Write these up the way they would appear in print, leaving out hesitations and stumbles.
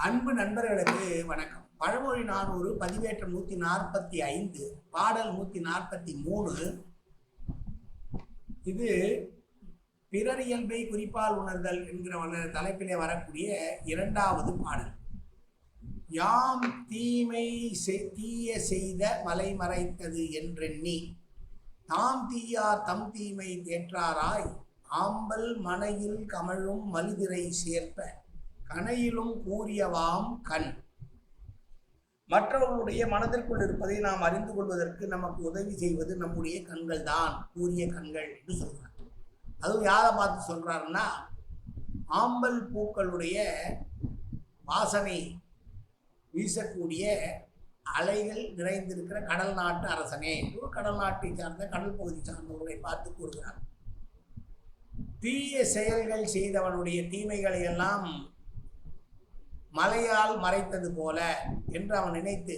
அன்பு நண்பர்களுக்கு வணக்கம். பழமொழி 400 பதிவேற்றம் 145 பாடல் 143. இது பிறர் இயல்பை குறிப்பால் உணர்தல் என்கிற தலைப்பிலே வரக்கூடிய இரண்டாவது பாடல். யாம் தீய செய்த மலை மறைத்தது என்றெண்ணி தாம் தீயார் தம் தீமை தேற்றாராய் ஆம்பல் மனையில் கமழும் மலிதிரை சேர்ப்ப கனையிலும் கூறியவாம் கண். மற்றவர்களுடைய மனதிற்குள் இருப்பதை நாம் அறிந்து கொள்வதற்கு நமக்கு உதவி செய்வது நம்முடைய கண்கள் தான், கூறிய கண்கள் என்று சொல்றார். அதுவும் யாரை பார்த்து சொல்றாருன்னா, ஆம்பல் பூக்களுடைய வாசனை வீசக்கூடிய அலைகள் நிறைந்திருக்கிற கடல் நாட்டு அரசனே, கடல் நாட்டை சார்ந்த கடல் பகுதி சார்ந்தவர்களை பார்த்து கூறுகிறார். தீய செயல்கள் செய்தவனுடைய தீமைகளை எல்லாம் மலையால் மறைத்தது போல என்று அவன் நினைத்து,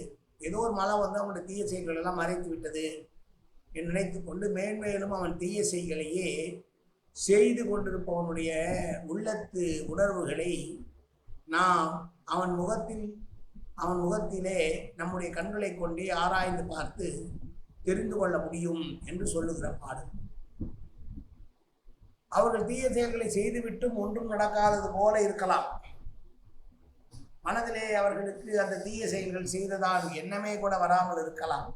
ஏதோ ஒரு மலை அவனுடைய தீய செயல்கள் எல்லாம் மறைத்து விட்டது என்று நினைத்து கொண்டு மேன்மேலும் அவன் தீய செயல்களையே செய்து கொண்டிருப்பவனுடைய உள்ளத்து உணர்வுகளை நாம் அவன் முகத்திலே நம்முடைய கண்களை கொண்டே ஆராய்ந்து பார்த்து தெரிந்து கொள்ள முடியும் என்று சொல்லுகிற பாடல். அவர்கள் தீய செயல்களை செய்துவிட்டும் ஒன்றும் நடக்காதது போல இருக்கலாம். மனதிலே அவர்களுக்கு அந்த தீய செயல்கள் செய்ததால் எண்ணமே கூட வராமல் இருக்கலாம்.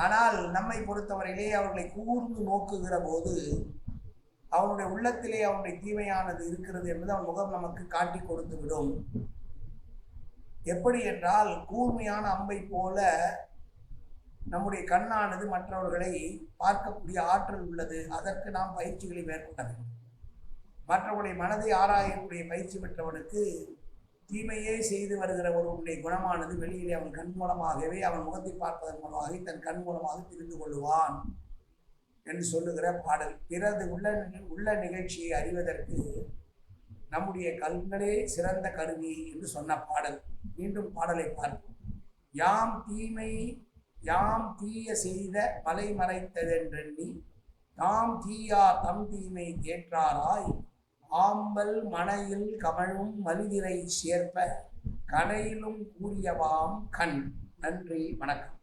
ஆனால் நம்மை பொறுத்தவரையிலே அவர்களை கூர்ந்து நோக்குகிற போது அவனுடைய உள்ளத்திலே அவனுடைய தீமையானது இருக்கிறது என்பது அவன் முகம் நமக்கு காட்டி கொடுத்து விடும். எப்படி என்றால், கூர்மையான அம்பை போல நம்முடைய கண்ணானது மற்றவர்களை பார்க்கக்கூடிய ஆற்றல் உள்ளது. அதற்கு நாம் பயிற்சிகளை மேற்கொள்ள வேண்டும். மற்றவருடைய மனதை ஆராயக்கூடிய பயிற்சி பெற்றவனுக்கு தீமையே செய்து வருகிற ஒருவனுடைய குணமானது வெளியிலே அவன் கண் மூலமாகவே, அவன் முகத்தை பார்ப்பதன் மூலமாக தன் கண் மூலமாக தெரிந்து கொள்ளுவான் என்று சொல்லுகிற பாடல். பிறகு உள்ள நிகழ்ச்சியை அறிவதற்கு நம்முடைய கண்களே சிறந்த கருவி என்று சொன்ன பாடல். மீண்டும் பாடலை பார்ப்போம். யாம் தீய செய்த மலை மறைத்ததென்றெண்ணி தாம் தீயார் தம் தீமை தேற்றாராய் ஆம்பல் மனையில் கமழும் மலிதிரை சேர்ப்ப கனையிலும் கூறியவாம் கண். நன்றி, வணக்கம்.